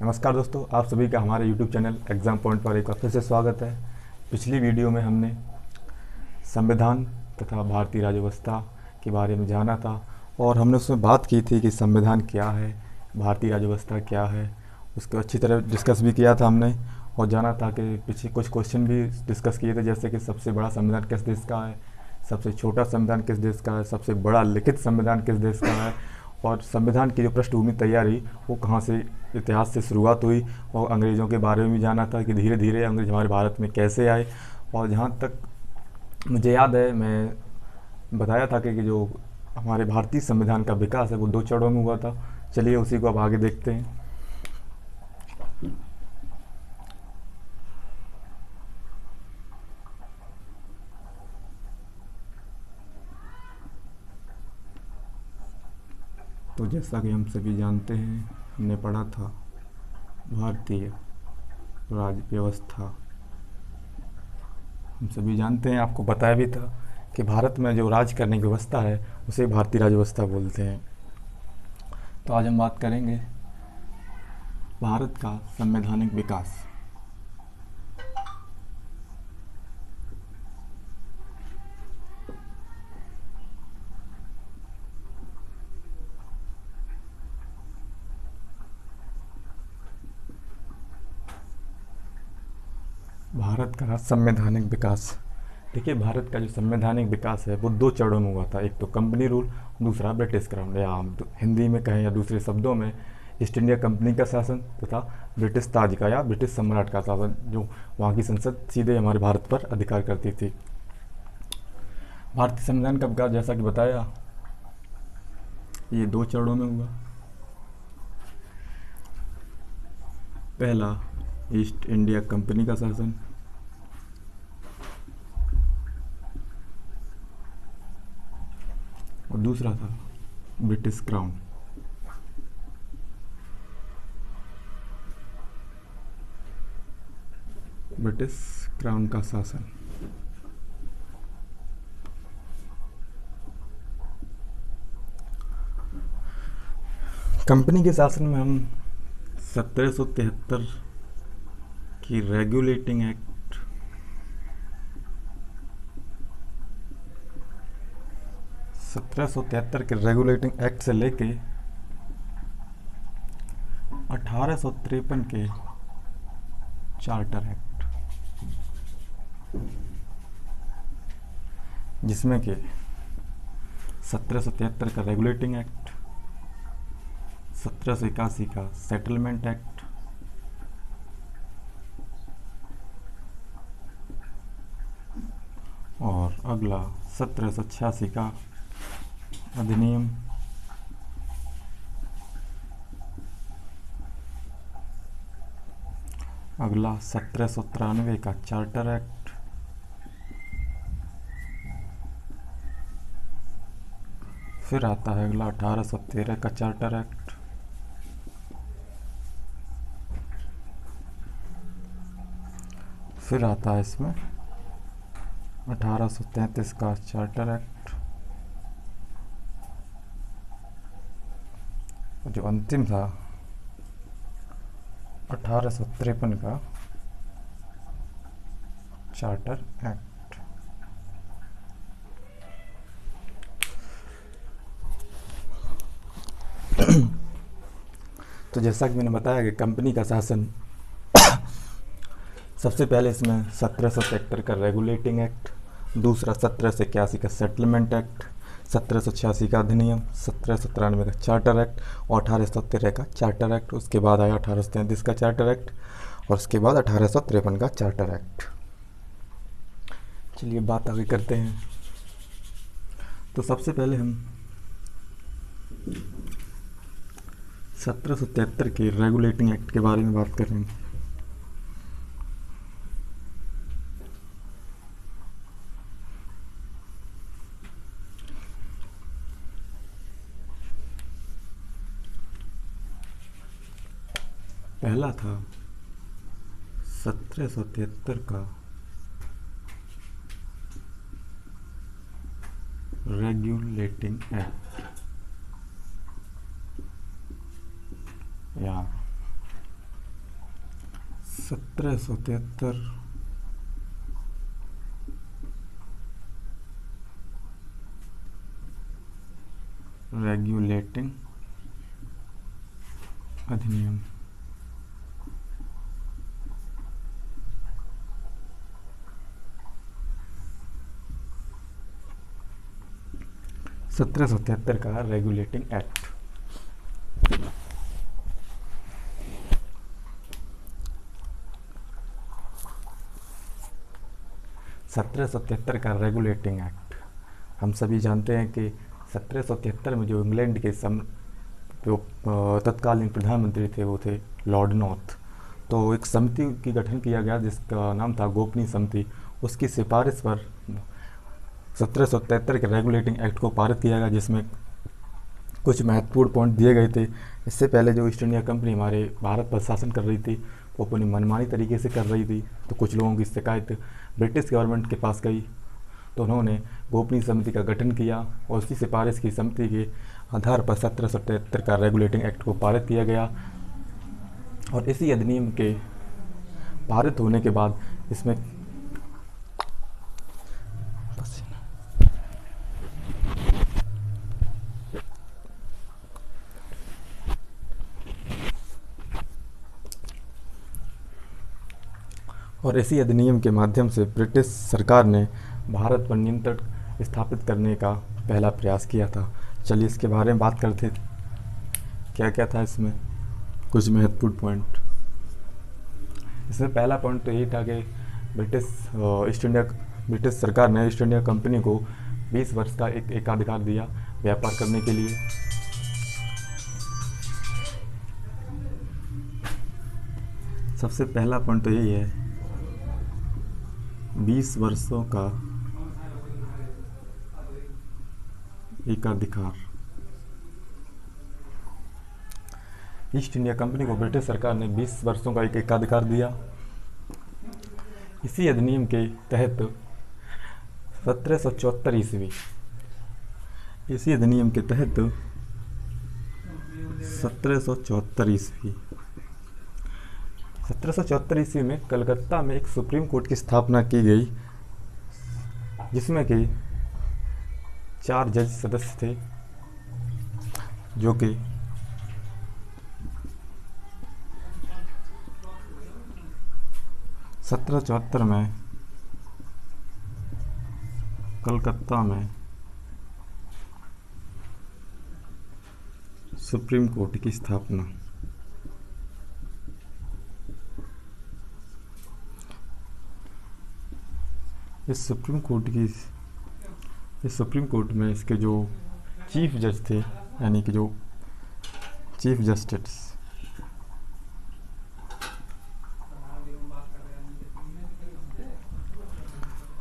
नमस्कार दोस्तों, आप सभी का हमारे YouTube चैनल एग्ज़ाम पॉइंट पर एक बार फिर से स्वागत है। पिछली वीडियो में हमने संविधान तथा भारतीय राज्य व्यवस्था के बारे में जाना था और हमने उसमें बात की थी कि संविधान क्या है, भारतीय राज्य व्यवस्था क्या है। उसको अच्छी तरह डिस्कस भी किया था हमने और जाना था कि पीछे कुछ क्वेश्चन भी डिस्कस किए थे, जैसे कि सबसे बड़ा संविधान किस देश का है, सबसे छोटा संविधान किस देश का है, सबसे बड़ा लिखित संविधान किस देश का है, और संविधान की जो पृष्ठभूमि तैयार हुई वो कहाँ से इतिहास से शुरुआत हुई। और अंग्रेज़ों के बारे में भी जाना था कि धीरे धीरे अंग्रेज हमारे भारत में कैसे आए। और जहाँ तक मुझे याद है, मैं बताया था कि जो हमारे भारतीय संविधान का विकास है वो 2 चरणों में हुआ था। चलिए उसी को अब आगे देखते हैं। तो जैसा कि हम सभी जानते हैं, हमने पढ़ा था भारतीय राज्य व्यवस्था। हम सभी जानते हैं, आपको बताया भी था कि भारत में जो राज करने की व्यवस्था है उसे भारतीय राज्य व्यवस्था बोलते हैं। तो आज हम बात करेंगे भारत का संवैधानिक विकास। भारत का संवैधानिक विकास। देखिए, भारत का जो संवैधानिक विकास है वो 2 चरणों में हुआ था। एक तो कंपनी रूल, दूसरा ब्रिटिश क्राउन, या हम हिंदी में कहें या दूसरे शब्दों में ईस्ट इंडिया कंपनी का शासन तथा ब्रिटिश ताज का या ब्रिटिश सम्राट का शासन, जो वहाँ की संसद सीधे हमारे भारत पर अधिकार करती थी। भारतीय संविधान का विकास जैसा कि बताया, ये 2 चरणों में हुआ। पहला, ईस्ट इंडिया कंपनी का शासन, और दूसरा था ब्रिटिश क्राउन। ब्रिटिश क्राउन का शासन। कंपनी के शासन में हम 1773 की रेगुलेटिंग एक्ट, 1773 के रेगुलेटिंग एक्ट से लेके 1853 के चार्टर एक्ट, जिसमें कि 1773 का रेगुलेटिंग एक्ट, 1781 का सेटलमेंट एक्ट, और अगला 1786 का अधिनियम, अगला 1793 का चार्टर एक्ट, फिर आता है अगला 1813 का चार्टर एक्ट, फिर आता है इसमें 1833 का चार्टर एक्ट, और जो अंतिम था 1853 का चार्टर एक्ट। तो जैसा कि मैंने बताया कि कंपनी का शासन, सबसे पहले इसमें 1773 का रेगुलेटिंग एक्ट, दूसरा 1781 का सेटलमेंट एक्ट, 1786 का अधिनियम, 1793 का चार्टर एक्ट और 1813 का चार्टर एक्ट। उसके बाद आया 1833 का चार्टर एक्ट और उसके बाद 1853 का चार्टर एक्ट। चलिए बात आगे करते हैं। तो सबसे पहले हम 1773 के रेगुलेटिंग एक्ट के बारे में बात करेंगे। पहला था 1773 का रेगुलेटिंग एक्ट, या 1773 रेगुलेटिंग अधिनियम। सत्रह सौ तिहत्तर का रेगुलेटिंग एक्ट। सत्रह सौ तिहत्तर का रेगुलेटिंग एक्ट, हम सभी जानते हैं कि 1773 में जो इंग्लैंड के जो तत्कालीन प्रधानमंत्री थे वो थे लॉर्ड नॉर्थ। तो एक समिति की गठन किया गया जिसका नाम था गोपनीय समिति। उसकी सिफारिश पर 1773 के रेगुलेटिंग एक्ट को पारित किया गया, जिसमें कुछ महत्वपूर्ण पॉइंट दिए गए थे। इससे पहले जो ईस्ट इंडिया कंपनी हमारे भारत पर शासन कर रही थी वो अपनी मनमानी तरीके से कर रही थी, तो कुछ लोगों की शिकायत ब्रिटिश गवर्नमेंट के पास गई, तो उन्होंने गोपनीय समिति का गठन किया और उसी सिफारिश की समिति के आधार पर 1773 का रेगुलेटिंग एक्ट को पारित किया गया। और इसी अधिनियम के पारित होने के बाद इसमें और इसी अधिनियम के माध्यम से ब्रिटिश सरकार ने भारत पर नियंत्रण स्थापित करने का पहला प्रयास किया था। चलिए इसके बारे में बात करते, क्या क्या था इसमें कुछ महत्वपूर्ण पॉइंट। इसमें पहला पॉइंट तो यही था कि ब्रिटिश सरकार ने ईस्ट इंडिया कंपनी को 20 वर्ष का एक एकाधिकार दिया व्यापार करने के लिए। सबसे पहला पॉइंट तो यही है, 20 वर्षों का एकाधिकार। ईस्ट इंडिया कंपनी को ब्रिटिश सरकार ने 20 वर्षों का एक एकाधिकार दिया। इसी अधिनियम के तहत 1774 ईस्वी, इसी अधिनियम के तहत 1774 ईस्वी 1774 ईस्वी में कलकत्ता में एक सुप्रीम कोर्ट की स्थापना की गई, जिसमें कि 4 जज सदस्य थे, जो कि 1774 में कलकत्ता में सुप्रीम कोर्ट की स्थापना। इस सुप्रीम कोर्ट में इसके जो चीफ जज थे, यानी कि जो चीफ जस्टिस,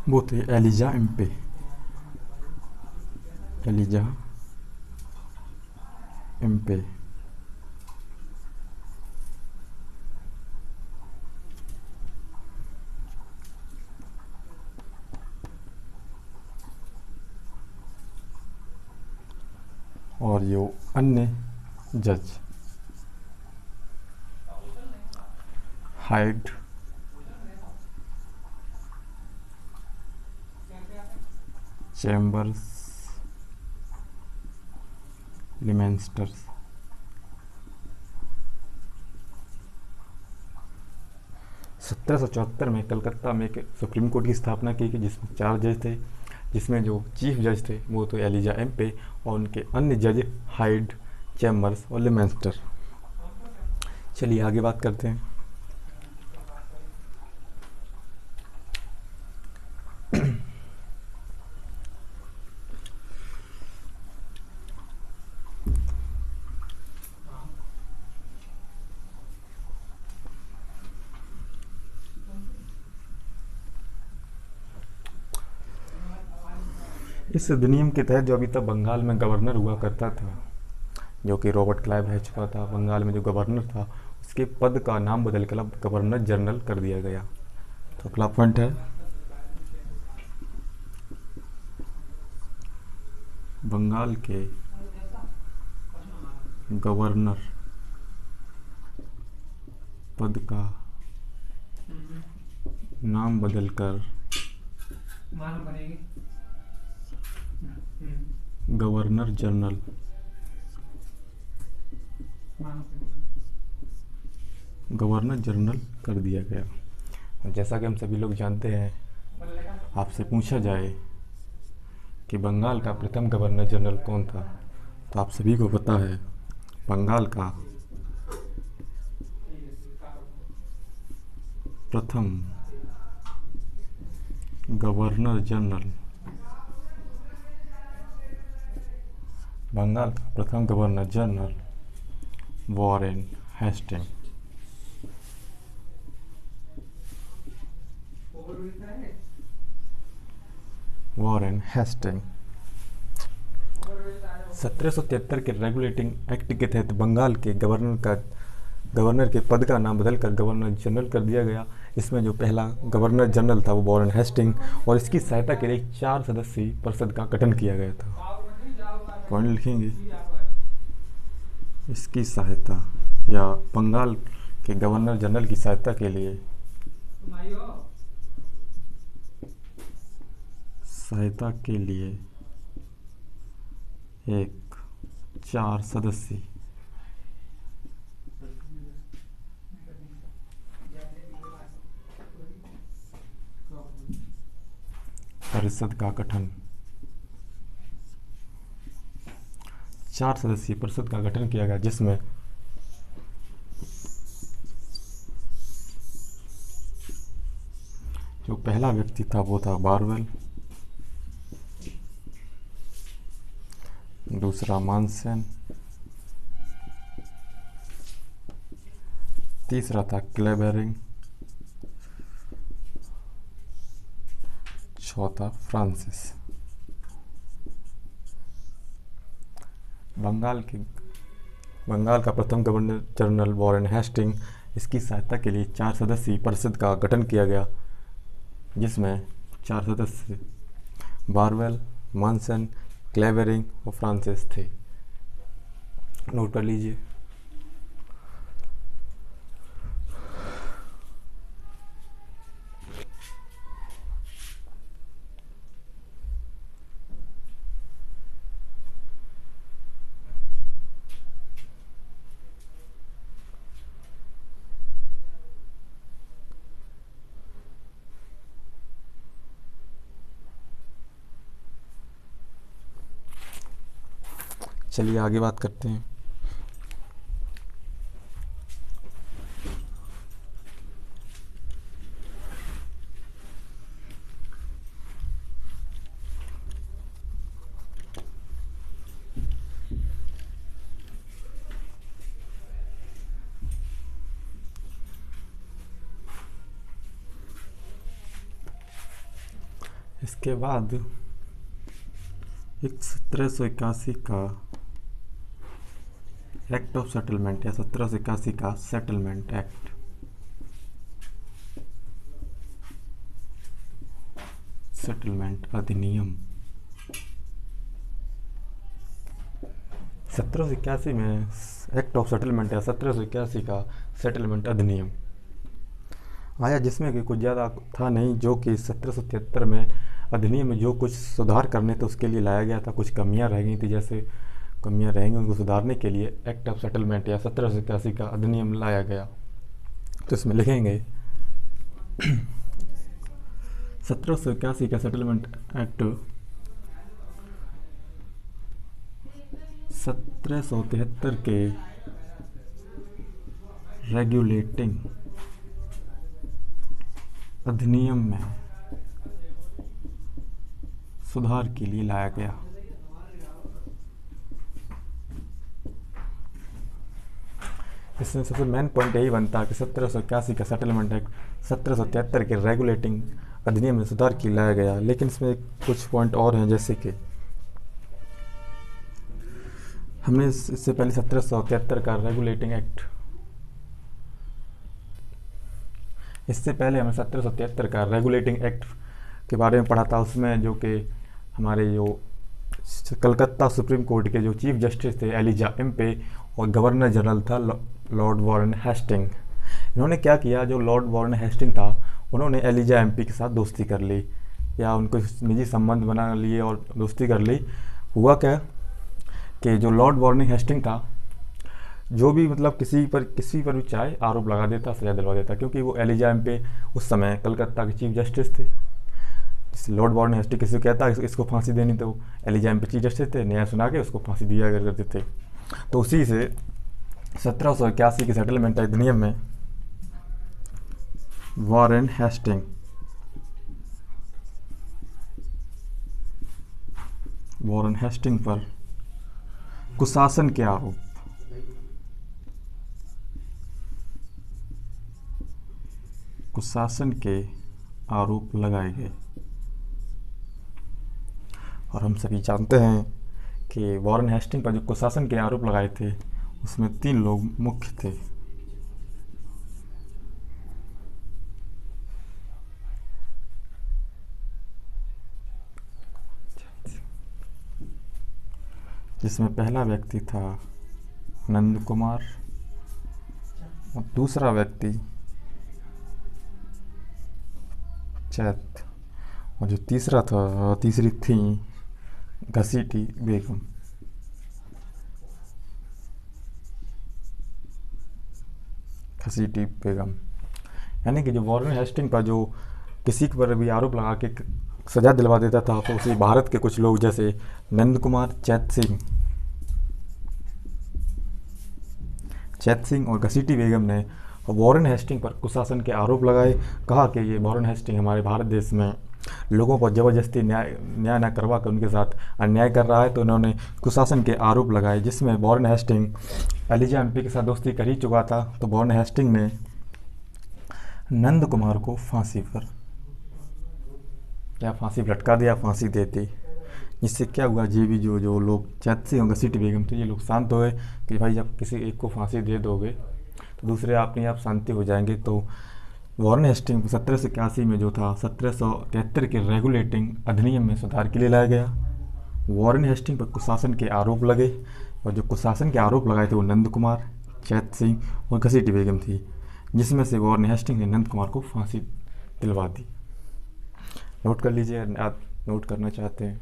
वो थे एलिजा एम्पे। और यो अन्य जज हाइड, चैम्बर्स, लिमेंस्टर्स। सत्रह सौ चौहत्तर में कलकत्ता में एक सुप्रीम कोर्ट की स्थापना की जिसमें 4 जज थे, जिसमें जो चीफ जज थे वो तो एलिजा एम्पे और उनके अन्य जज हाइड, चैम्बर्स और लिमेंस्टर। चलिए आगे बात करते हैं। इस अधिनियम के तहत जो अभी तक बंगाल में गवर्नर हुआ करता था, जो कि रॉबर्ट क्लाइव रह चुका था, बंगाल में जो गवर्नर था उसके पद का नाम बदल कर गवर्नर जनरल कर दिया गया। तो अगला पॉइंट है बंगाल के गवर्नर पद का नाम बदलकर गवर्नर जनरल कर दिया गया। जैसा कि हम सभी लोग जानते हैं, आपसे पूछा जाए कि बंगाल का प्रथम गवर्नर जनरल कौन था, तो आप सभी को पता है बंगाल का प्रथम governor general Warren Hasting. Warren Hasting 1773 के रेगुलेटिंग एक्ट के तहत बंगाल के गवर्नर के पद का नाम बदलकर गवर्नर जनरल कर दिया गया। इसमें जो पहला गवर्नर जनरल था वो वॉरेन हेस्टिंग, और इसकी सहायता के लिए 4 सदस्यीय परिषद का गठन किया गया था। पॉइंट लिखेंगे, इसकी सहायता या बंगाल के गवर्नर जनरल की सहायता के लिए एक 4 सदस्यीय परिषद का गठन 4 सदस्यीय परिषद का गठन किया गया, जिसमें जो पहला व्यक्ति था वो था बारवेल, दूसरा मानसेन, तीसरा था क्लेवेरिंग, चौथा फ्रांसिस। बंगाल का प्रथम गवर्नर जनरल वॉरेन हेस्टिंग, इसकी सहायता के लिए 4 सदस्यीय परिषद का गठन किया गया, जिसमें 4 सदस्य बारवेल, मानसन, क्लेवेरिंग और फ्रांसिस थे। नोट कर लीजिए। चलिए आगे बात करते हैं। इसके बाद 1781 का एक्ट ऑफ सेटलमेंट या 1781 का सेटलमेंट एक्ट, सेटलमेंट अधिनियम 1781 में एक्ट ऑफ सेटलमेंट या 1781 का सेटलमेंट अधिनियम आया, जिसमें कि कुछ ज़्यादा था नहीं, जो कि 1773 में अधिनियम में जो कुछ सुधार करने थे उसके लिए लाया गया था। कुछ कमियां रह गई थी, जैसे कमियां रहेंगी उनको सुधारने के लिए एक्ट ऑफ सेटलमेंट या 1781 का अधिनियम लाया गया। तो इसमें लिखेंगे 1781 का सेटलमेंट एक्ट 1773 के रेगुलेटिंग अधिनियम में सुधार के लिए लाया गया। इसमें सबसे मेन पॉइंट यही बनता है कि 1781 का सेटलमेंट एक्ट 1773 के रेगुलेटिंग अधिनियम में सुधार के लिए लाया गया। लेकिन इसमें कुछ पॉइंट और हैं, जैसे कि हमने इससे पहले 1773 का रेगुलेटिंग एक्ट, इससे पहले हमें 1773 का रेगुलेटिंग एक्ट के बारे में पढ़ा था। उसमें जो कि हमारे जो कलकत्ता सुप्रीम कोर्ट के जो चीफ जस्टिस थे एलिजा एम्पे, और गवर्नर जनरल था लॉर्ड वॉरेन हेस्टिंग। इन्होंने क्या किया, जो लॉर्ड वॉरेन हेस्टिंग था उन्होंने एलिजा एमपी के साथ दोस्ती कर ली या उनको निजी संबंध बना लिए और दोस्ती कर ली। हुआ क्या कि जो लॉर्ड वार्निंग हेस्टिंग था, जो भी मतलब किसी पर भी चाहे आरोप लगा देता, सजा दिलवा देता, क्योंकि वो एलिजा एमपी उस समय कलकत्ता के चीफ जस्टिस थे। लॉर्ड वार्निंग हेस्टिंग किसी को कहता इसको फांसी देनी, तो एलिजा एमपी चीफ जस्टिस थे, न्याय सुना के उसको फांसी दिया करते थे। तो उसी से 1781 के सेटलमेंट अधिनियम में वॉरेन हेस्टिंग पर कुशासन के आरोप लगाए गए। और हम सभी जानते हैं कि वॉरेन हेस्टिंग पर जो कुशासन के आरोप लगाए थे उसमें 3 लोग मुख्य थे। जिसमें पहला व्यक्ति था नंद कुमार और दूसरा व्यक्ति चैत, और जो तीसरी थी घसीटी बेगम। यानी कि जो वॉरेन हेस्टिंग पर जो किसी पर भी आरोप लगा के सजा दिलवा देता था, तो उसी भारत के कुछ लोग जैसे नंद कुमार, चैत सिंह और घसीटी बेगम ने वॉरेन हेस्टिंग पर कुशासन के आरोप लगाए। कहा कि ये वॉरेन हेस्टिंग हमारे भारत देश में लोगों पर ज़बरदस्ती न्याय न करवा कर उनके साथ अन्याय कर रहा है। तो उन्होंने कुशासन के आरोप लगाए, जिसमें वॉरेन हेस्टिंग एलिजा एमपी के साथ दोस्ती कर ही चुका था। तो वॉरेन हेस्टिंग ने नंद कुमार को फांसी पर लटका दिया, फांसी देती। इससे क्या हुआ, जो लोग चैत सिंह और घसीटी बेगम थे, ये लोग शांत हुए कि भाई जब किसी एक को फांसी दे दोगे तो दूसरे अपने आप शांति हो जाएंगे। तो वॉरेन हेस्टिंग 1781 में जो था 1773 के रेगुलेटिंग अधिनियम में सुधार के लिए लाया गया। वॉरेन हेस्टिंग पर कुशासन के आरोप लगे और जो कुशासन के आरोप लगाए थे वो नंद कुमार, चैत सिंह और घसीटी बेगम थी, जिसमें से वॉरेन हेस्टिंग ने नंद कुमार को फांसी दिलवा दी। नोट कर लीजिए, आप नोट करना चाहते हैं।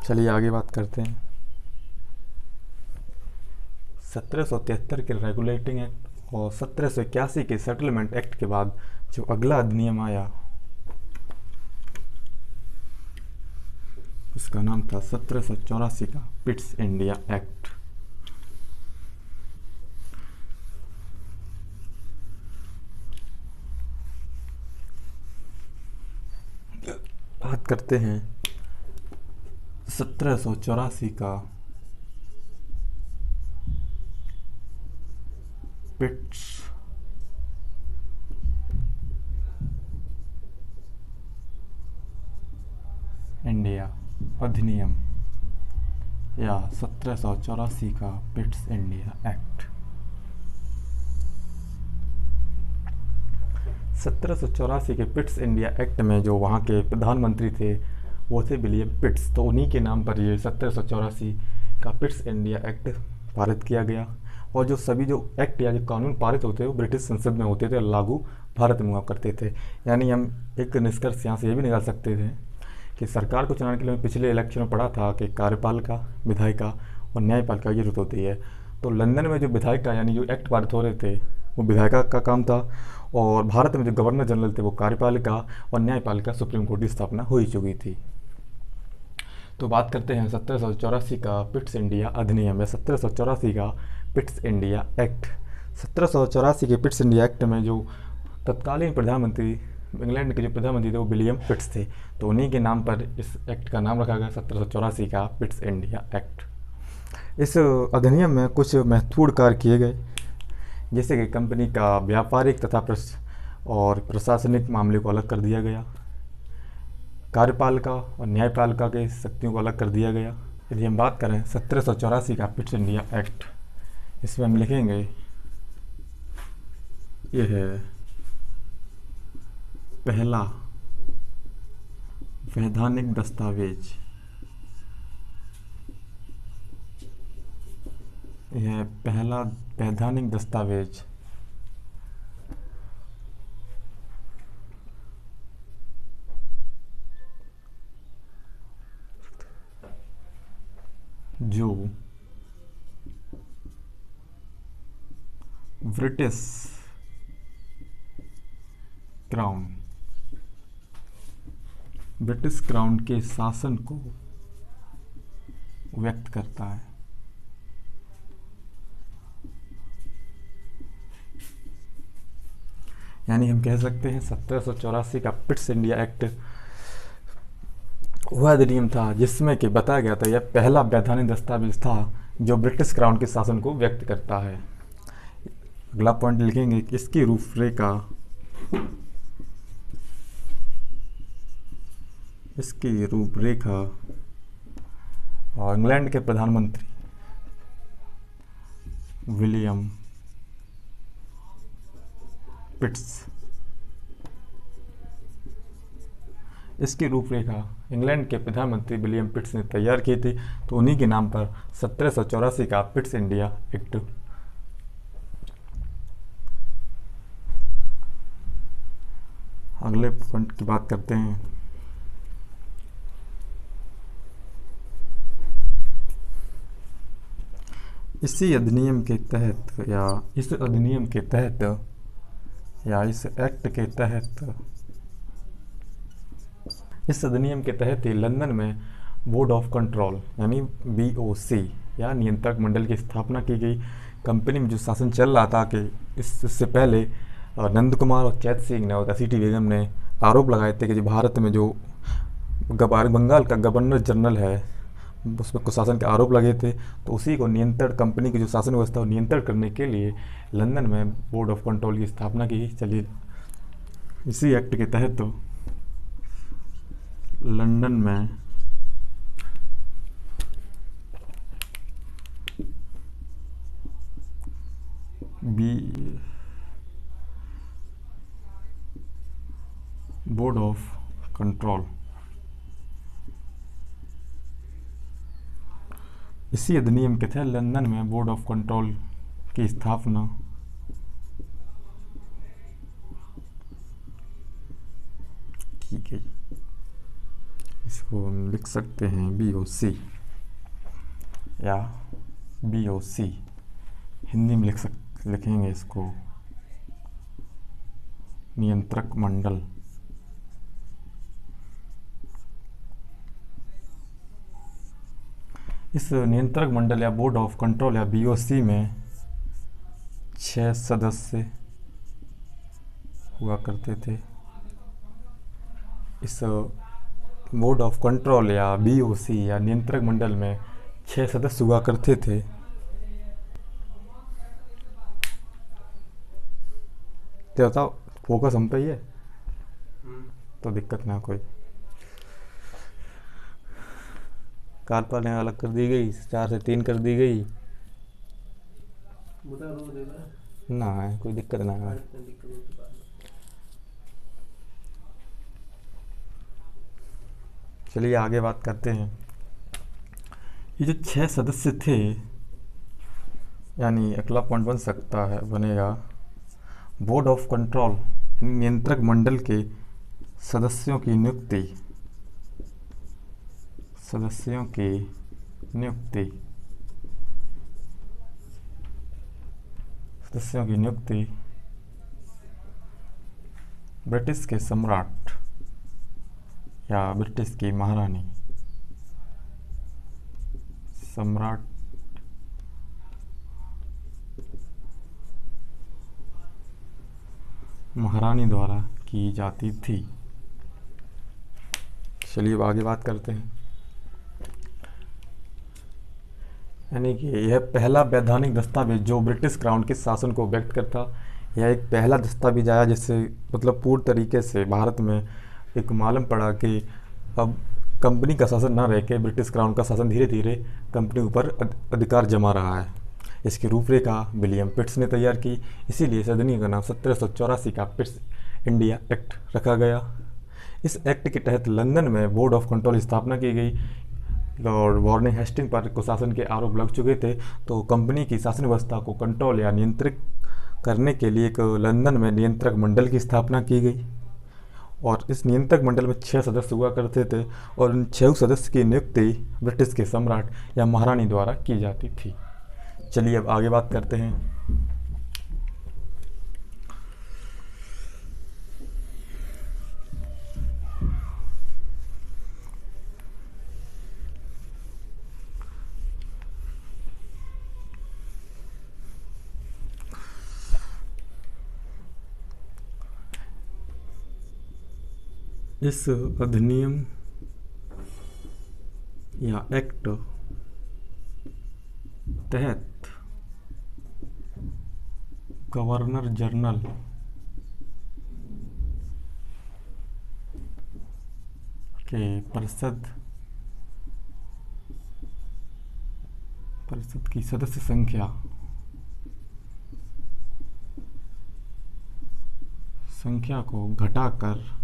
चलिए आगे बात करते हैं। 1773 के रेगुलेटिंग एक्ट और 1781 के सेटलमेंट एक्ट के बाद जो अगला अधिनियम आया उसका नाम था 1784 का पिट्स इंडिया एक्ट। बात करते हैं 1784 का पिट्स इंडिया अधिनियम या 1784 का पिट्स इंडिया एक्ट। 1784 के पिट्स इंडिया एक्ट में जो वहाँ के प्रधानमंत्री थे वो थे विलियम पिट्स। तो उन्हीं के नाम पर ये 1784 का पिट्स इंडिया एक्ट पारित किया गया। और जो सभी जो एक्ट या जो कानून पारित होते वो ब्रिटिश संसद में होते थे और लागू भारत में हुआ करते थे। यानी हम एक निष्कर्ष यहाँ से ये भी निकाल सकते थे कि सरकार को चलाने के लिए पिछले इलेक्शन में पढ़ा था कि कार्यपालिका, विधायिका और न्यायपालिका की जरूरत होती है। तो लंदन में जो विधायिका यानी जो एक्ट पारित हो रहे थे वो विधायिका का काम था, और भारत में जो गवर्नर जनरल थे वो कार्यपालिका और न्यायपालिका, सुप्रीम कोर्ट की स्थापना हो ही चुकी थी। तो बात करते हैं 1784 का पिट्स इंडिया अधिनियम या 1784 का पिट्स इंडिया एक्ट। 1784 के पिट्स इंडिया एक्ट में जो तत्कालीन प्रधानमंत्री, इंग्लैंड के जो प्रधानमंत्री थे वो विलियम पिट्स थे। तो उन्हीं के नाम पर इस एक्ट का नाम रखा गया 1784 का पिट्स इंडिया एक्ट। इस अधिनियम में कुछ महत्वपूर्ण कार्य किए गए, जैसे कि कंपनी का व्यापारिक तथा और प्रशासनिक मामले को अलग कर दिया गया, कार्यपालिका और न्यायपालिका के शक्तियों को अलग कर दिया गया। यदि हम बात करें 1784 का पिट्स इंडिया एक्ट, इसमें हम लिखेंगे ये है पहला वैधानिक दस्तावेज, यह है पहला वैधानिक दस्तावेज जो ब्रिटिश क्राउन के शासन को व्यक्त करता है। यानी हम कह सकते हैं 1784 का पिट्स इंडिया एक्ट वह अधिनियम था जिसमें कि बताया गया था यह पहला वैधानिक दस्तावेज था जो ब्रिटिश क्राउन के शासन को व्यक्त करता है। अगला पॉइंट लिखेंगे कि इसकी रूपरेखा और इंग्लैंड के प्रधानमंत्री विलियम पिट्स, इसकी रूपरेखा इंग्लैंड के प्रधानमंत्री विलियम पिट्स ने तैयार की थी, तो उन्हीं के नाम पर 1784 का पिट्स इंडिया एक्ट। अगले पॉइंट की बात करते हैं। इस अधिनियम के तहत या इस एक्ट के तहत इस अधिनियम के तहत ही लंदन में बोर्ड ऑफ कंट्रोल यानी BOC या नियंत्रक मंडल की स्थापना की गई। कंपनी में जो शासन चल रहा था कि इससे पहले नंद कुमार और चैत सिंह ने और घसीटी बेगम ने आरोप लगाए थे कि जो भारत में जो बंगाल का गवर्नर जनरल है उसमें कुछ शासन के आरोप लगे थे, तो उसी को नियंत्रण कंपनी की जो शासन व्यवस्था नियंत्रण करने के लिए लंदन में बोर्ड ऑफ कंट्रोल की स्थापना की। चलिए इसी एक्ट के तहत तो लंदन में बोर्ड ऑफ कंट्रोल, इसी अधिनियम के तहत लंदन में बोर्ड ऑफ कंट्रोल की स्थापना की गई। इसको हम लिख सकते हैं BOC या BOC, हिंदी में लिखेंगे इसको नियंत्रक मंडल। इस नियंत्रक मंडल या बोर्ड ऑफ कंट्रोल या BOC में 6 सदस्य हुआ करते थे। इस बोर्ड ऑफ कंट्रोल या BOC या नियंत्रक मंडल में 6 सदस्य हुआ करते थे। क्या बताओ, फोकस हम पे ही है तो दिक्कत ना कोई। कारपालें अलग कर दी गई, 4 से 3 कर दी गई ना है, कोई दिक्कत ना है। चलिए आगे बात करते हैं। ये जो 6 सदस्य थे, यानी अगला पॉइंट बनेगा बोर्ड ऑफ कंट्रोल नियंत्रक मंडल के सदस्यों की नियुक्ति ब्रिटिश के सम्राट या ब्रिटिश की महारानी द्वारा की जाती थी। चलिए अब आगे बात करते हैं। यानी कि यह पहला वैधानिक दस्तावेज जो ब्रिटिश क्राउन के शासन को व्यक्त करता, यह एक पहला दस्तावेज आया जिससे मतलब पूर्ण तरीके से भारत में एक मालूम पड़ा कि अब कंपनी का शासन ना रह के ब्रिटिश क्राउन का शासन धीरे धीरे कंपनी ऊपर अधिकार जमा रहा है। इसकी रूपरेखा विलियम पिट्स ने तैयार की, इसीलिए इस अधिनियम का नाम 1784 का पिट्स इंडिया एक्ट रखा गया। इस एक्ट के तहत लंदन में बोर्ड ऑफ कंट्रोल की स्थापना की गई। लॉर्ड वार्निंग हेस्टिंग पर कुशासन के आरोप लग चुके थे, तो कंपनी की शासन व्यवस्था को कंट्रोल या नियंत्रित करने के लिए एक लंदन में नियंत्रक मंडल की स्थापना की गई। और इस नियंत्रक मंडल में 6 सदस्य हुआ करते थे, और उन 6 सदस्य की नियुक्ति ब्रिटिश के सम्राट या महारानी द्वारा की जाती थी। चलिए अब आगे बात करते हैं। इस अधिनियम या एक्ट तहत गवर्नर जनरल के परिषद की सदस्य संख्या को घटाकर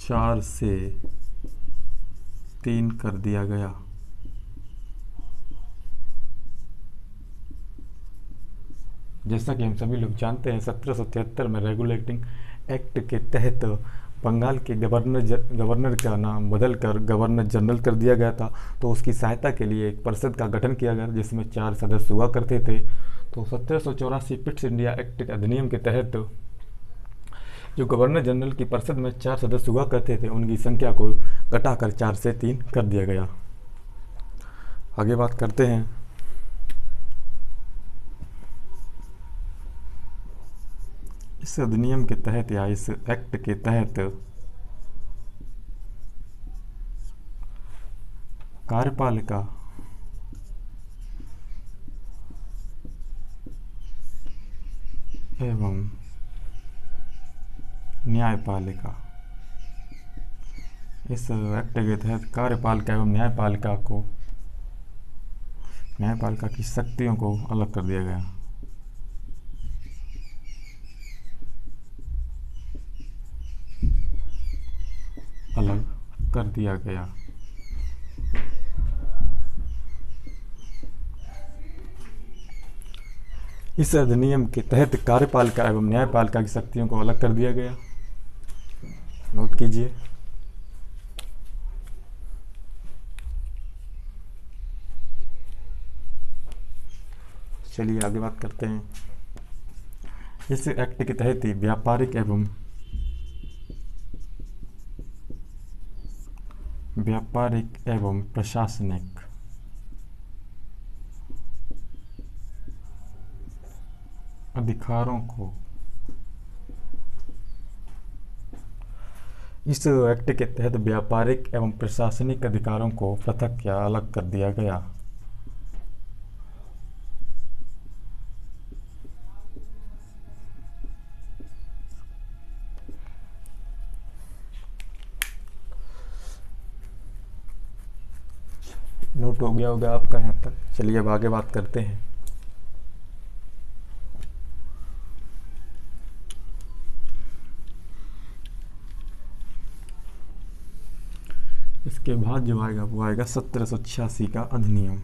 4 से 3 कर दिया गया। जैसा कि हम सभी लोग जानते हैं, 1773 में रेगुलेटिंग एक्ट के तहत बंगाल के गवर्नर का नाम बदलकर गवर्नर जनरल कर दिया गया था। तो उसकी सहायता के लिए एक परिषद का गठन किया गया, जिसमें 4 सदस्य हुआ करते थे। तो 1784 पिट्स इंडिया एक्ट अधिनियम के तहत जो गवर्नर जनरल की परिषद में 4 सदस्य हुआ करते थे, उनकी संख्या को घटाकर 4 से 3 कर दिया गया। आगे बात करते हैं। इस अधिनियम के तहत या इस एक्ट के तहत कार्यपालिका एवं न्यायपालिका, इस एक्ट के तहत कार्यपालिका एवं न्यायपालिका की शक्तियों को अलग कर दिया गया। इस अधिनियम के तहत कार्यपालिका एवं न्यायपालिका की शक्तियों को अलग कर दिया गया। नोट कीजिए। चलिए आगे बात करते हैं। इस एक्ट के तहत ही व्यापारिक एवं प्रशासनिक अधिकारों को इस एक्ट के तहत व्यापारिक एवं प्रशासनिक अधिकारों को पृथक या अलग कर दिया गया। नोट हो गया होगा आपका यहाँ तक। चलिए अब आगे बात करते हैं। इसके बाद जो आएगा वो आएगा 1786 का अधिनियम।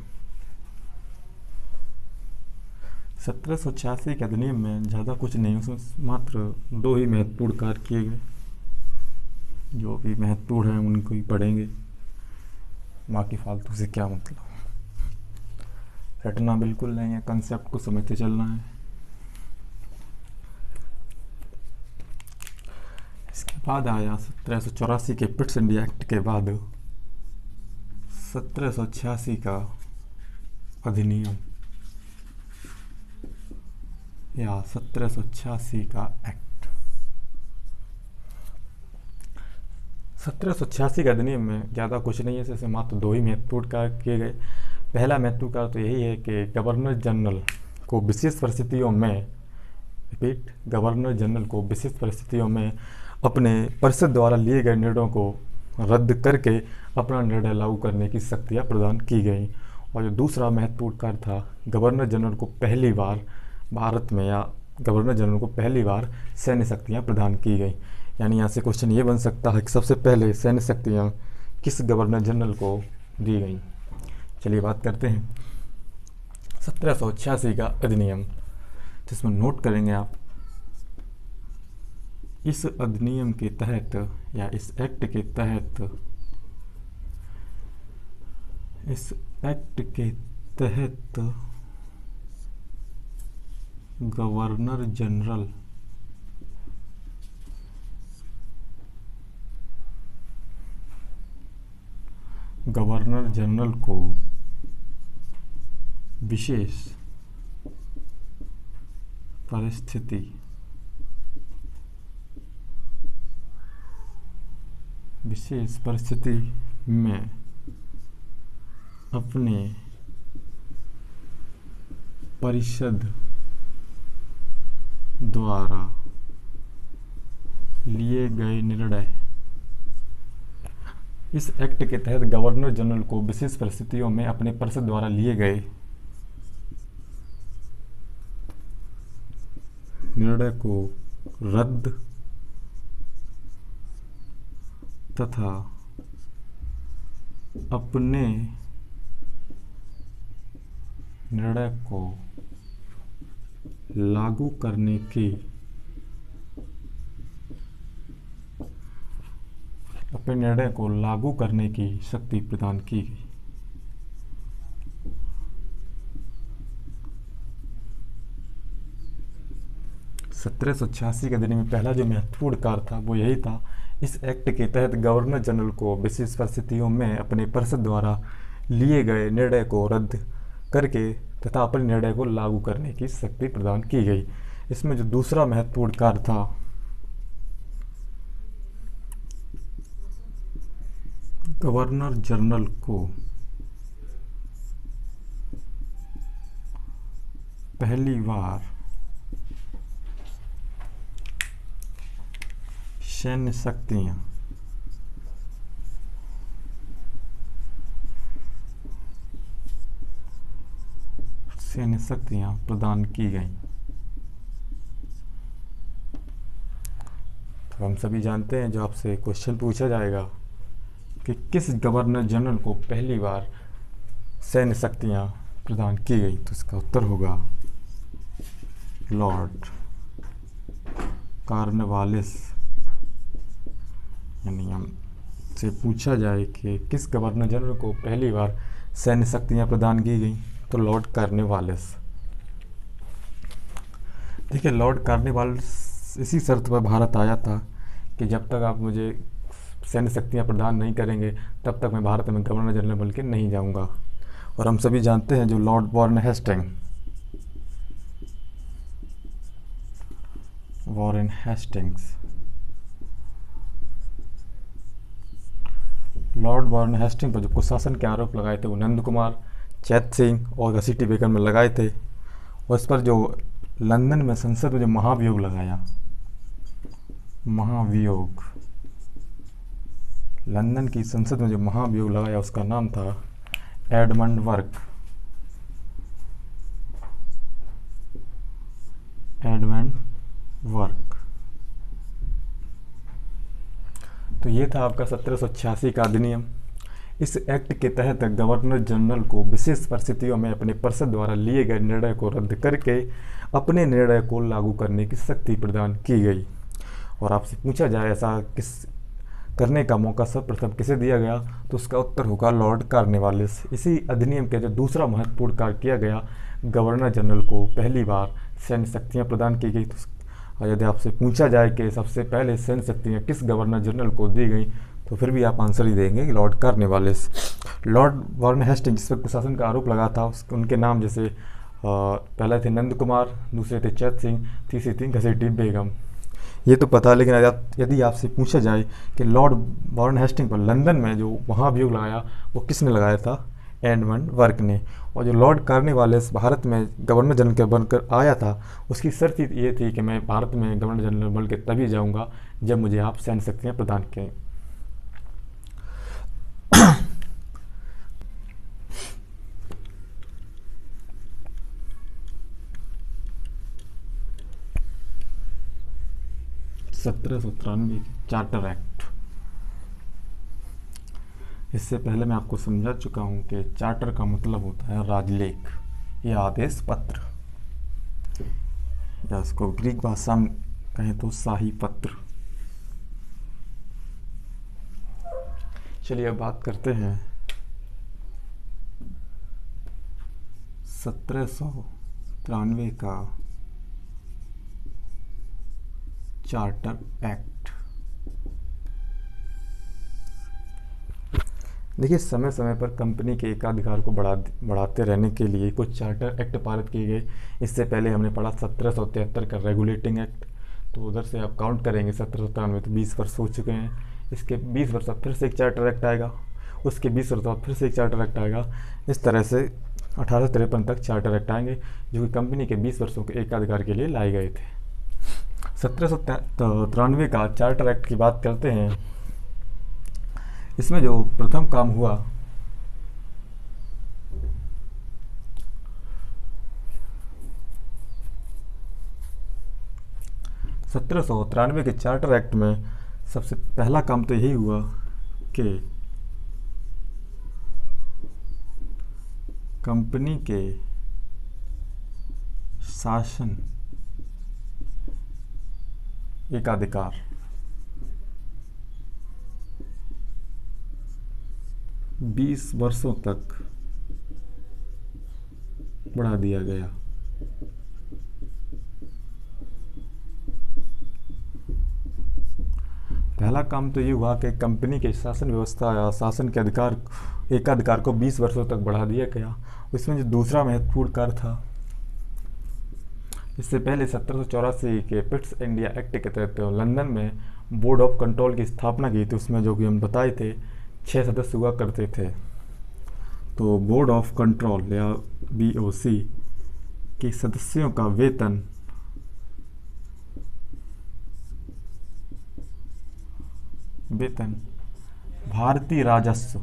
1786 के अधिनियम में ज़्यादा कुछ नहीं, उसमें मात्र 2 ही महत्वपूर्ण कार्य किए गए। जो भी महत्वपूर्ण हैं उनको ही पढ़ेंगे, बाकी फालतू से क्या मतलब, रटना बिल्कुल नहीं है, कंसेप्ट को समझते चलना है। इसके बाद आया 1784 के पिट्स इंडिया एक्ट के बाद 1786 का अधिनियम या 1786 का एक्ट। 1786 के अधिनियम में ज़्यादा कुछ नहीं है, जैसे मात्र 2 ही महत्वपूर्ण कार्य किए गए। पहला महत्वपूर्ण कार्य तो यही है कि गवर्नर जनरल को विशेष परिस्थितियों में गवर्नर जनरल को विशेष परिस्थितियों में अपने परिषद द्वारा लिए गए निर्णयों को रद्द करके अपना निर्णय लागू करने की शक्तियाँ प्रदान की गई। और जो दूसरा महत्वपूर्ण कार्य था, गवर्नर जनरल को पहली बार भारत में या गवर्नर जनरल को पहली बार सैन्य शक्तियाँ प्रदान की गई। यानी यहाँ से क्वेश्चन ये बन सकता है कि सबसे पहले सैन्य शक्तियाँ किस गवर्नर जनरल को दी गई। चलिए बात करते हैं 1786 का अधिनियम, जिसमें नोट करेंगे आप, इस अधिनियम के तहत या इस एक्ट के तहत गवर्नर जनरल को विशेष परिस्थिति में अपने परिषद द्वारा लिए गए निर्णय। इस एक्ट के तहत गवर्नर जनरल को विशेष परिस्थितियों में अपने परिषद द्वारा लिए गए निर्णय को रद्द तथा अपने निर्णय को लागू करने की शक्ति प्रदान की गई। सत्रह सौ 86 के अधिनियम में पहला जो महत्वपूर्ण कार्य था वो यही था, इस एक्ट के तहत गवर्नर जनरल को विशेष परिस्थितियों में अपने परिषद द्वारा लिए गए निर्णय को रद्द करके तथा अपने निर्णय को लागू करने की शक्ति प्रदान की गई। इसमें जो दूसरा महत्वपूर्ण कार्य था, गवर्नर जनरल को पहली बार सैन्य शक्तियां प्रदान की गई। तो हम सभी जानते हैं, जो आपसे क्वेश्चन पूछा जाएगा कि किस गवर्नर जनरल को पहली बार सैन्य शक्तियां प्रदान की गई, तो इसका उत्तर होगा लॉर्ड कॉर्नवालिस। यानी हमसे पूछा जाए कि किस गवर्नर जनरल को पहली बार सैन्य शक्तियां प्रदान की गई, तो लॉर्ड कॉर्नवालिस। देखिए, लॉर्ड कॉर्नवालिस इसी शर्त पर भारत आया था कि जब तक आप मुझे सैन्य शक्तियां प्रदान नहीं करेंगे तब तक मैं भारत में गवर्नर जनरल बन के नहीं जाऊंगा। और हम सभी जानते हैं, जो लॉर्ड वॉरेन हेस्टिंग्स पर जो कुशासन के आरोप लगाए थे वो नंद कुमार, चैत सिंह और घसीटी बेगम में लगाए थे। और इस पर जो लंदन में संसद में जो महाभियोग लगाया, लंदन की संसद में जो महाभियोग लगाया उसका नाम था एडमंड वर्क। तो ये था आपका 1786 का अधिनियम। इस एक्ट के तहत गवर्नर जनरल को विशेष परिस्थितियों में अपने परिषद द्वारा लिए गए निर्णय को रद्द करके अपने निर्णय को लागू करने की शक्ति प्रदान की गई। और आपसे पूछा जाए ऐसा किस करने का मौका सर्वप्रथम किसे दिया गया, तो उसका उत्तर होगा लॉर्ड कॉर्नवालिस। इसी अधिनियम के जो दूसरा महत्वपूर्ण कार्य किया गया, गवर्नर जनरल को पहली बार सैन्य शक्तियाँ प्रदान की गई। तो यदि आपसे पूछा जाए कि सबसे पहले सैन्य शक्तियाँ किस गवर्नर जनरल को दी गई, तो फिर भी आप आंसर ही देंगे कि Lord Cornwallis. Lord Warren Hastings जिस पर कुशासन का आरोप लगा था, उनके नाम जैसे पहले थे नंद कुमार, दूसरे थे चैत सिंह, तीसरी थी घसीटी बेगम। ये तो पता, लेकिन यदि आपसे पूछा जाए कि लॉर्ड वॉरेन हेस्टिंग्स पर लंदन में जो महाभियोग लगाया वो किसने लगाया था, एडमंड वर्क ने। और जो लॉर्ड कॉर्नवालिस भारत में गवर्नर जनरल के बनकर आया था, उसकी शर्त ये थी कि मैं भारत में गवर्नर जनरल बन के तभी जाऊँगा जब मुझे आप सैन्य शक्तियाँ प्रदान करें। 1793 चार्टर एक्ट। इससे पहले मैं आपको समझा चुका हूँ कि चार्टर का मतलब होता है राजलेख या आदेश पत्र, या इसको ग्रीक भाषा में कहें तो शाही पत्र। चलिए अब बात करते हैं 1793 का चार्टर एक्ट। देखिए, समय समय पर कंपनी के एकाधिकार को बढ़ाते रहने के लिए कुछ चार्टर एक्ट पारित किए गए। इससे पहले हमने पढ़ा 1773 का रेगुलेटिंग एक्ट। तो उधर से आप काउंट करेंगे 1793 तो 20 वर्ष हो चुके हैं। इसके 20 वर्ष बाद फिर से एक चार्टर एक्ट आएगा, उसके 20 वर्ष बाद फिर से एक चार्टर एक्ट आएगा। इस तरह से 1853 तक चार्टर एक्ट आएंगे, जो कि कंपनी के 20 वर्षों के एकाधिकार के लिए लाए गए थे। 1793 का चार्टर एक्ट की बात करते हैं। इसमें जो प्रथम काम हुआ, सत्रह सौ तिरानवे के चार्टर एक्ट में सबसे पहला काम तो यही हुआ कि कंपनी के शासन एकाधिकार 20 वर्षों तक बढ़ा दिया गया। पहला काम तो ये हुआ कि कंपनी के शासन व्यवस्था या शासन के एकाधिकार को 20 वर्षों तक बढ़ा दिया गया। इसमें जो दूसरा महत्वपूर्ण कार्य था, इससे पहले 1784 के पिट्स इंडिया एक्ट के तहत लंदन में बोर्ड ऑफ कंट्रोल की स्थापना की थी। उसमें जो कि हम बताए थे 6 सदस्य हुआ करते थे। तो बोर्ड ऑफ कंट्रोल या BOC के सदस्यों का वेतन भारतीय राजस्व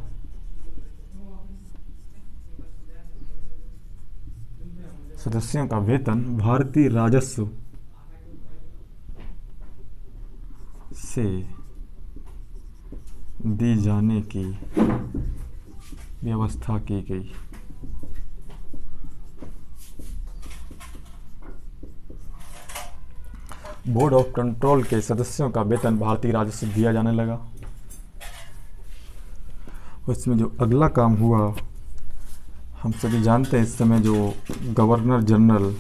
सदस्यों का वेतन भारतीय राजस्व से दी जाने की व्यवस्था की गई। बोर्ड ऑफ कंट्रोल के सदस्यों का वेतन भारतीय राजस्व दिया जाने लगा। उसमें जो अगला काम हुआ, हम सभी जानते हैं इस समय जो गवर्नर जनरल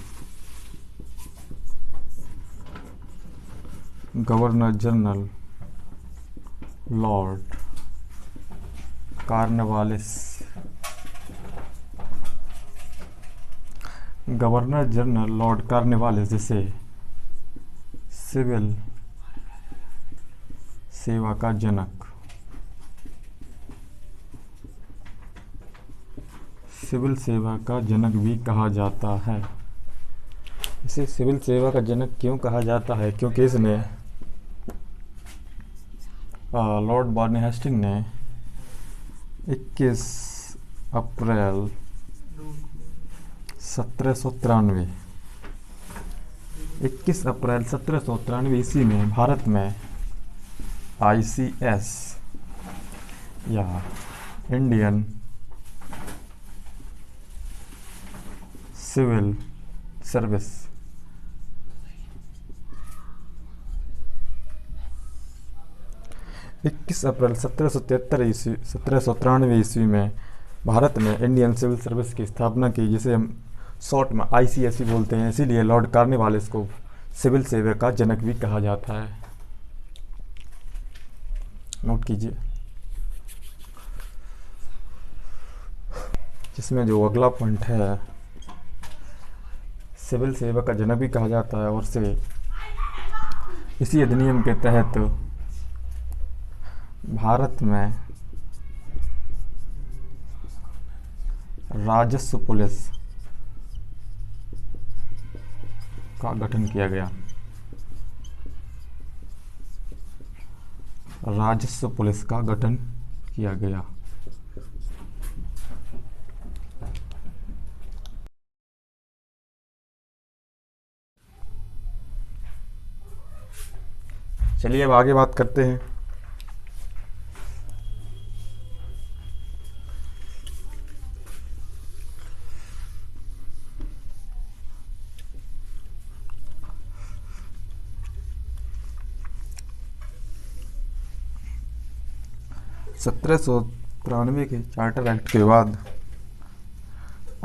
लॉर्ड कॉर्नवालिस, जिसे सिविल सेवा का जनक भी कहा जाता है। इसे सिविल सेवा का जनक क्यों कहा जाता है? क्योंकि इसने लॉर्ड बॉर्नी हेस्टिंग ने 21 अप्रैल 1793 ईस्वी में भारत में ICS या इंडियन सिविल सर्विस अप्रैल 1793 ईस्वी में भारत में इंडियन सिविल सर्विस की स्थापना की, जिसे हम शॉर्ट में ICS भी बोलते हैं। इसीलिए लॉर्ड कॉर्नवालिस को सिविल सेवा का जनक भी कहा जाता है। नोट कीजिए। जिसमें जो अगला पॉइंट है, सिविल सेवा का जनक भी कहा जाता है, और से इसी अधिनियम के तहत भारत में राजस्व पुलिस का गठन किया गया। राजस्व पुलिस का गठन किया गया। चलिए अब आगे बात करते हैं। सत्रह सौ तिरानवे के चार्टर एक्ट के बाद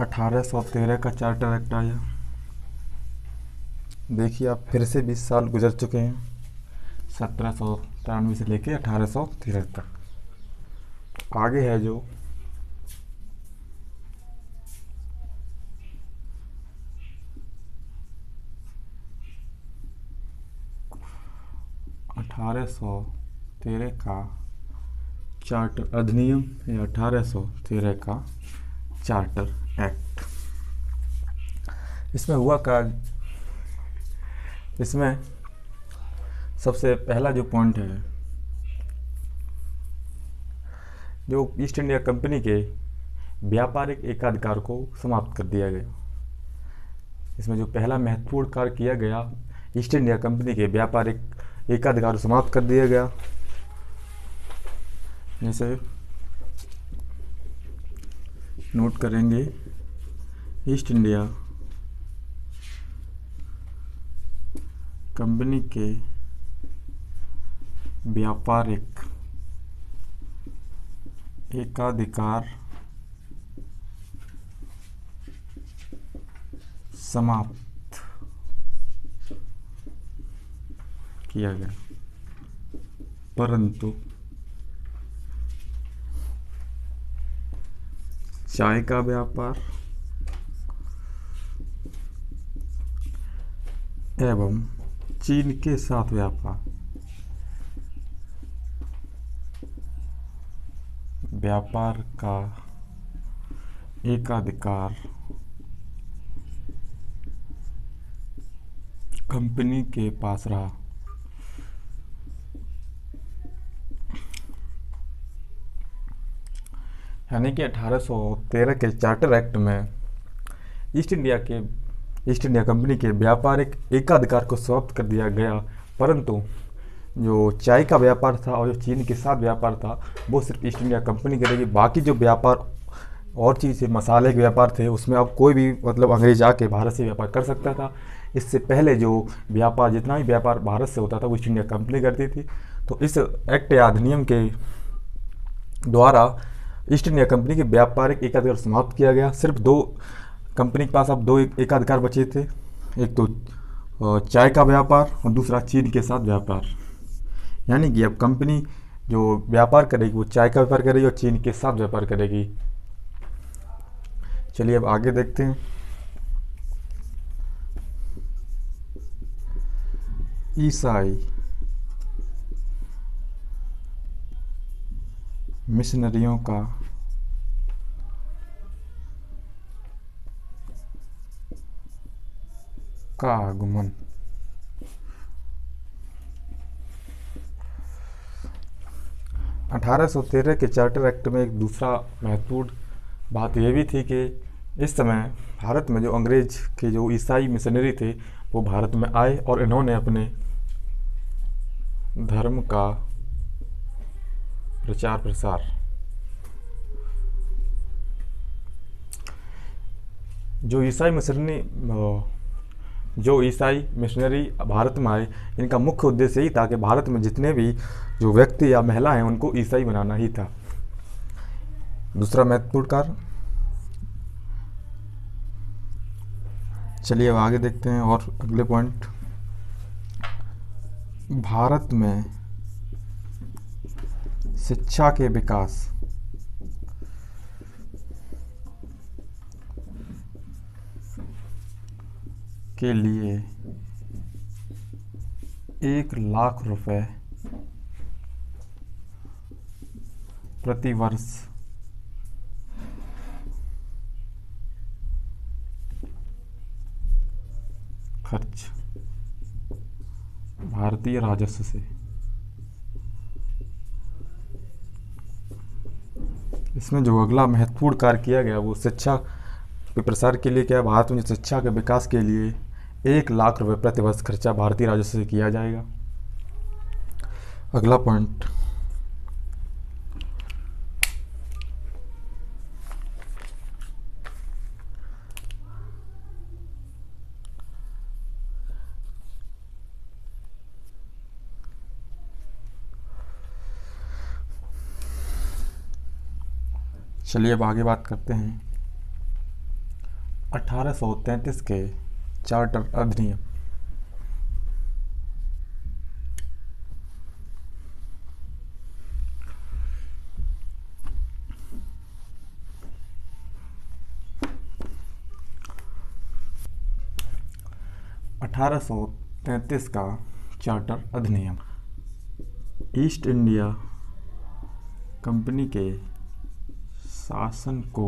1813 का चार्टर एक्ट आया। देखिए आप, फिर से 20 साल गुजर चुके हैं, 1793 से लेके 1813 तक। आगे है जो 1813 का चार्टर अधिनियम या 1813 का चार्टर एक्ट। इसमें हुआ क्या, इसमें सबसे पहला जो पॉइंट है, जो ईस्ट इंडिया कंपनी के व्यापारिक एकाधिकार को समाप्त कर दिया गया। इसमें जो पहला महत्वपूर्ण कार्य किया गया, ईस्ट इंडिया कंपनी के व्यापारिक एकाधिकार को समाप्त कर दिया गया। जैसे नोट करेंगे, ईस्ट इंडिया कंपनी के व्यापारिक एकाधिकार समाप्त किया गया, परंतु चाय का व्यापार एवं चीन के साथ व्यापार का एकाधिकार कंपनी के पास रहा। यानी कि 1813 के चार्टर एक्ट में ईस्ट इंडिया कंपनी के व्यापारिक एकाधिकार को समाप्त कर दिया गया, परंतु जो चाय का व्यापार था और जो चीन के साथ व्यापार था वो सिर्फ ईस्ट इंडिया कंपनी करेगी। बाकी जो व्यापार और चीज़ मसाले के व्यापार थे उसमें अब कोई भी मतलब अंग्रेज आके भारत से व्यापार कर सकता था। इससे पहले जो व्यापार, जितना भी व्यापार भारत से होता था वो ईस्ट इंडिया कंपनी करती थी। तो इस एक्ट या अधिनियम के द्वारा ईस्ट इंडिया कंपनी के व्यापारिक एकाधिकार समाप्त किया गया। सिर्फ दो कंपनी के पास अब दो एकाधिकार बचे थे, एक तो चाय का व्यापार और दूसरा चीन के साथ व्यापार। यानी कि अब कंपनी जो व्यापार करेगी वो चाय का व्यापार करेगी और चीन के साथ व्यापार करेगी। चलिए अब आगे देखते हैं। ईसाई मिशनरियों का आगमन। अठारह सौ 13 के चार्टर एक्ट में एक दूसरा महत्वपूर्ण बात यह भी थी कि इस समय भारत में जो अंग्रेज के जो ईसाई मिशनरी थे वो भारत में आए और इन्होंने अपने धर्म का प्रचार प्रसार, जो ईसाई मिशनरी भारत में आए, इनका मुख्य उद्देश्य यही था कि भारत में जितने भी जो व्यक्ति या महिला हैं उनको ईसाई बनाना ही था। दूसरा महत्वपूर्ण कार्य। चलिए अब आगे देखते हैं और अगले पॉइंट। भारत में शिक्षा के विकास के लिए 1,00,000 रुपए प्रति वर्ष खर्च भारतीय राजस्व से। इसमें जो अगला महत्वपूर्ण कार्य किया गया वो शिक्षा के प्रसार के लिए क्या, भारत में शिक्षा के विकास के लिए 1,00,000 रुपए प्रति वर्ष खर्चा भारतीय राजस्व से किया जाएगा। अगला पॉइंट, चलिए अब आगे बात करते हैं 1833 के चार्टर अधिनियम। (1833) का चार्टर अधिनियम ईस्ट इंडिया कंपनी के शासन को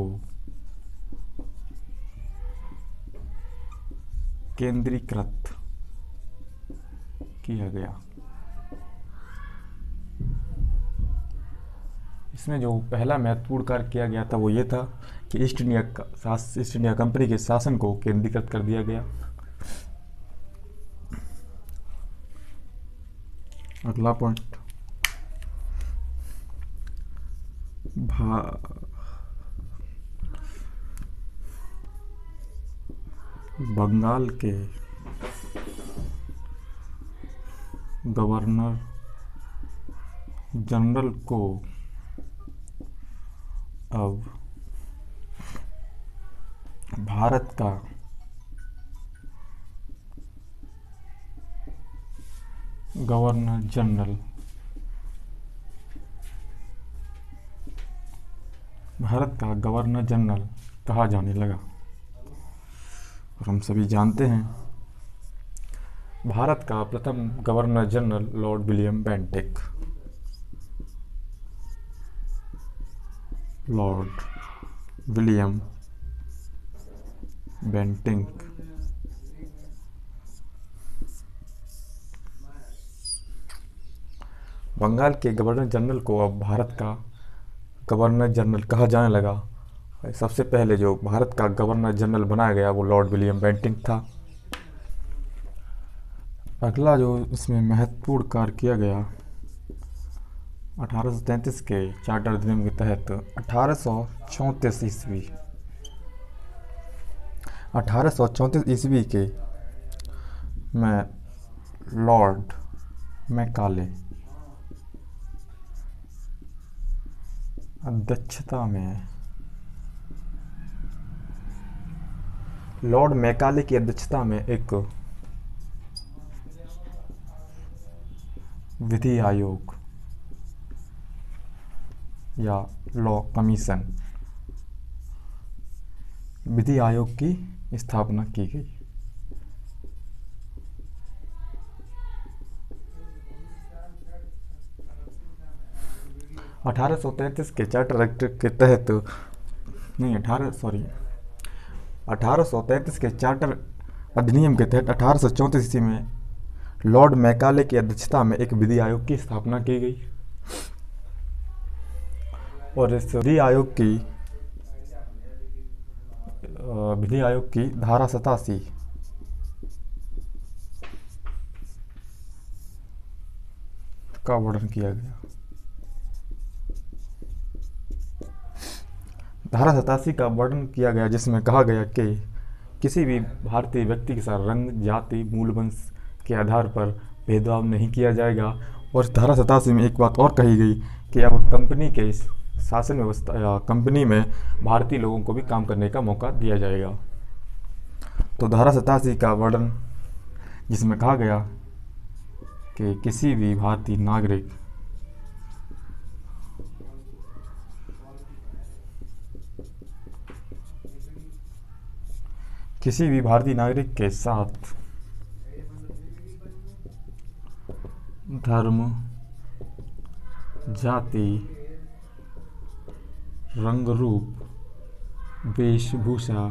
केंद्रीकृत किया गया। इसमें जो पहला महत्वपूर्ण कार्य किया गया था वो ये था कि ईस्ट इंडिया कंपनी के शासन को केंद्रीकृत कर दिया गया। अगला पॉइंट, बंगाल के गवर्नर जनरल को अब भारत का गवर्नर जनरल कहा जाने लगा। और हम सभी जानते हैं भारत का प्रथम governor general lord William Bentinck. Bengal के गवर्नर जनरल को अब भारत का गवर्नर जनरल कहा जाने लगा। सबसे पहले जो भारत का गवर्नर जनरल बनाया गया वो लॉर्ड विलियम बेंटिक था। अगला जो इसमें महत्वपूर्ण कार्य किया गया 1833 के चार्टर अधिनियम के तहत 1834 ईस्वी के में लॉर्ड मैकाले की अध्यक्षता में एक विधि आयोग या लॉ कमीशन विधि आयोग की स्थापना की गई। के चार्टर एक्ट के तहत 1833 के चार्टर अधिनियम के तहत 1834 ईस्वी में लॉर्ड मैकाले की अध्यक्षता में एक विधि आयोग की स्थापना की गई। और इस विधि आयोग की धारा 87 का वर्णन किया गया। धारा 87 का वर्णन किया गया जिसमें कहा गया कि किसी भी भारतीय व्यक्ति के साथ रंग, जाति, मूल वंश के आधार पर भेदभाव नहीं किया जाएगा। और धारा 87 में एक बात और कही गई कि अब कंपनी के शासन व्यवस्था या कंपनी में भारतीय लोगों को भी काम करने का मौका दिया जाएगा। तो धारा 87 का वर्णन जिसमें कहा गया कि किसी भी भारतीय नागरिक के साथ धर्म, जाति, रंग, रूप, वेशभूषा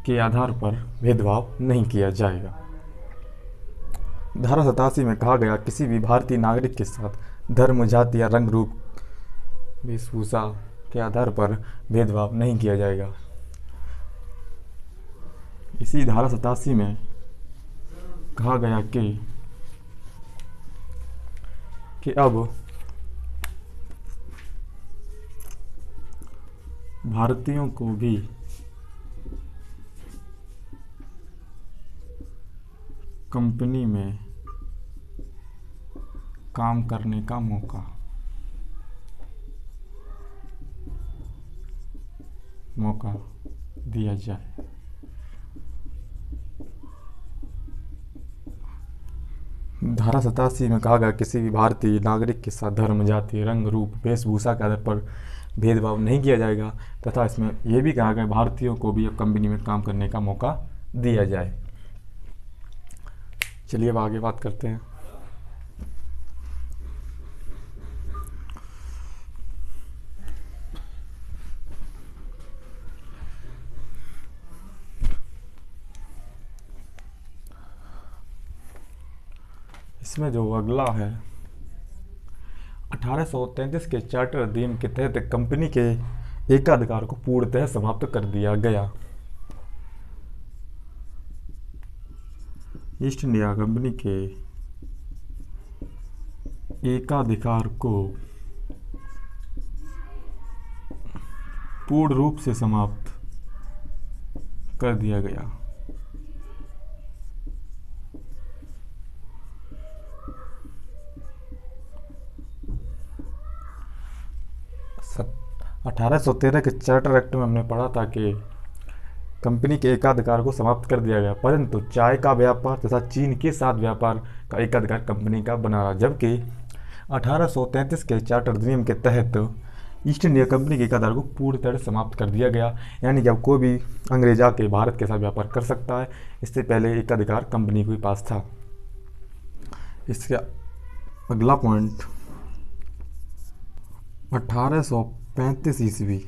के आधार पर भेदभाव नहीं किया जाएगा। धारा 87 में कहा गया किसी भी भारतीय नागरिक के साथ धर्म, जाति या रंग, रूप, वेशभूषा के आधार पर भेदभाव नहीं किया जाएगा। इसी धारा 87 में कहा गया कि कि अब भारतीयों को भी कंपनी में काम करने का मौका दिया जाए। धारा 87 में कहा गया किसी भी भारतीय नागरिक के साथ धर्म, जाति, रंग, रूप, वेशभूषा के आधार पर भेदभाव नहीं किया जाएगा तथा इसमें यह भी कहा गया भारतीयों को भी अब कंपनी में काम करने का मौका दिया जाए। चलिए अब आगे बात करते हैं। इसमें जो अगला है 1833 के चार्टर अधिनियम के तहत कंपनी के एकाधिकार को पूर्णतः समाप्त कर दिया गया। ईस्ट इंडिया कंपनी के एकाधिकार को पूर्ण रूप से समाप्त कर दिया गया। सत 1813 के चार्टर एक्ट में हमने पढ़ा था कि कंपनी के एकाधिकार को समाप्त कर दिया गया, परंतु चाय का व्यापार तथा चीन के साथ व्यापार का एकाधिकार कंपनी का बना रहा। जबकि 1833 के चार्टर अधिनियम के तहत ईस्ट इंडिया कंपनी के एकाधिकार को पूरी तरह समाप्त कर दिया गया, यानी कि अब कोई भी अंग्रेज आके भारत के साथ व्यापार कर सकता है। इससे पहले एकाधिकार कंपनी के पास था। इसका अगला पॉइंट 1835 ईस्वी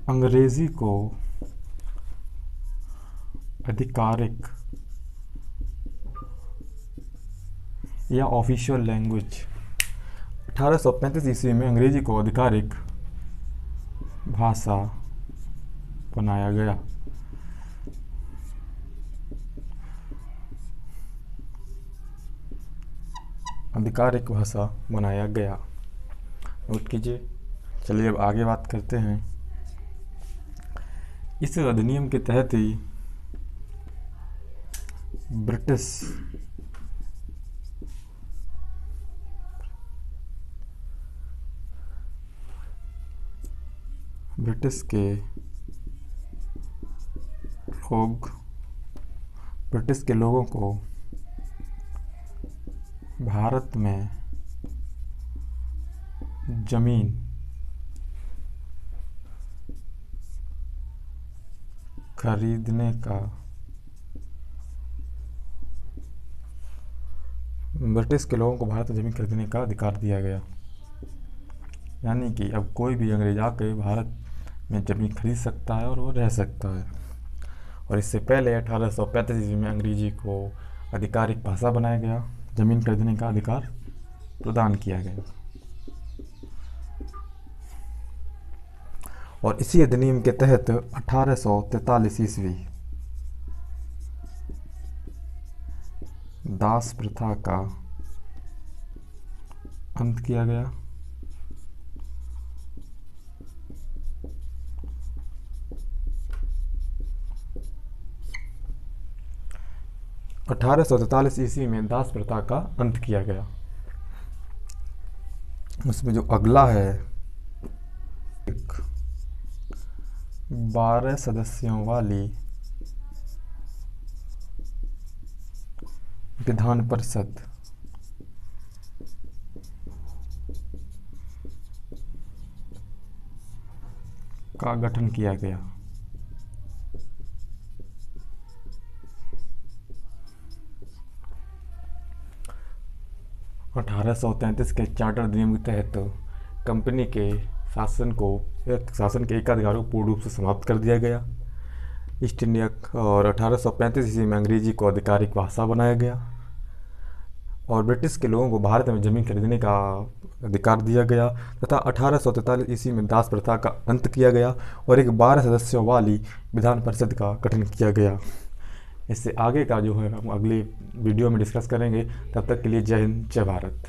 अंग्रेजी को आधिकारिक या ऑफिशियल लैंग्वेज 1835 ईस्वी में अंग्रेजी को आधिकारिक भाषा बनाया गया। आधिकारिक भाषा बनाया गया, नोट कीजिए। चलिए अब आगे बात करते हैं। इस अधिनियम के तहत ही ब्रिटिश के लोगों को भारत में जमीन खरीदने का ब्रिटिश के लोगों को भारत में जमीन खरीदने का अधिकार दिया गया। यानी कि अब कोई भी अंग्रेज आके भारत में जमीन खरीद सकता है और वो रह सकता है। और इससे पहले 1835 ईस्वी में अंग्रेजी को आधिकारिक भाषा बनाया गया, जमीन खरीदने का अधिकार प्रदान किया गया। और इसी अधिनियम के तहत 1843 ईस्वी दास प्रथा का अंत किया गया। ईस्वी में दास प्रथा का अंत किया गया। उसमें जो अगला है 12 सदस्यों वाली विधान परिषद का गठन किया गया। अठारह के चार्टर अधिनियम के तहत कंपनी के शासन के एकाधिकार को पूर्ण रूप से समाप्त कर दिया गया। ईस्ट इंडिया और 1835 ईस्वी में अंग्रेजी को आधिकारिक भाषा बनाया गया और ब्रिटिश के लोगों को भारत में जमीन खरीदने का अधिकार दिया गया तथा 1843 ईस्वी में दास प्रथा का अंत किया गया और एक 12 सदस्यों वाली विधान परिषद का गठन किया गया। इससे आगे का जो है हम अगली वीडियो में डिस्कस करेंगे। तब तक के लिए जय हिंद, जय भारत।